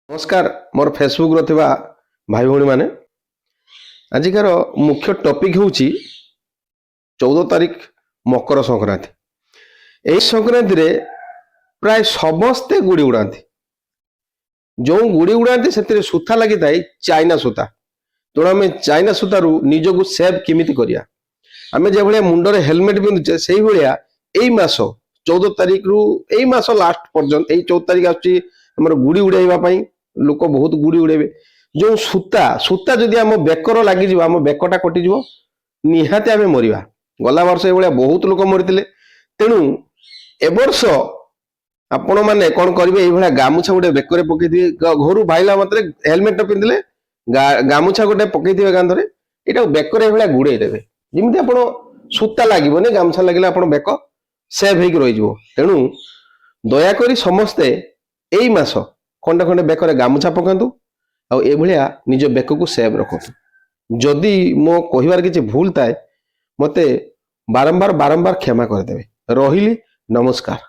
नमस्कार मोर फेसबुक रो भाई भौणी माने आजिकार मुख्य टॉपिक हूँ 14 तारीख मकर संक्रांति। यही संक्रांति रे प्राय समस्ते गुड़ी उड़ाती। जो गुड़ी उड़ाती से सूता लगी था चाइना सूता। तेणु आम चाइना सूतारू निजक सेव किमिति करिया आम जो भाया मुंडरे हेलमेट पिंधुचे से भाया यही मास 14 तारीख रु यही मास लास्ट पर्यंत यही 14 तारीख आम गुड़ी उड़ाइबा लोक बहुत गुड़ी उड़ेबे। जो सूता सूता जदि आम बेकर लगी आम बेकटा कटिज निहाती आम मरिबा। गला वर्ष ये बहुत लोक मरी। तेणु एवर्ष आपण मैंने कौन करेंगे ये गामुछा गोटे बेकर पकई घर बाहला मतलब हेलमेट पिंधले गामुछा गोटे पकई कांधरे यहाँ बेकर ये गुड़े देवे जमी आप सूता लगे गामुछा लगे आप बेक सेव हो रही। तेणु दयाकोरी समस्ते यही मास खंडे खंडे बेकर गामुछा पकातु आ निज बेक को सेव रखु। जदि मो कहिबार किछि भूल थाए मते बारंबार बारंबार क्षमा करदेवे। रहिली नमस्कार।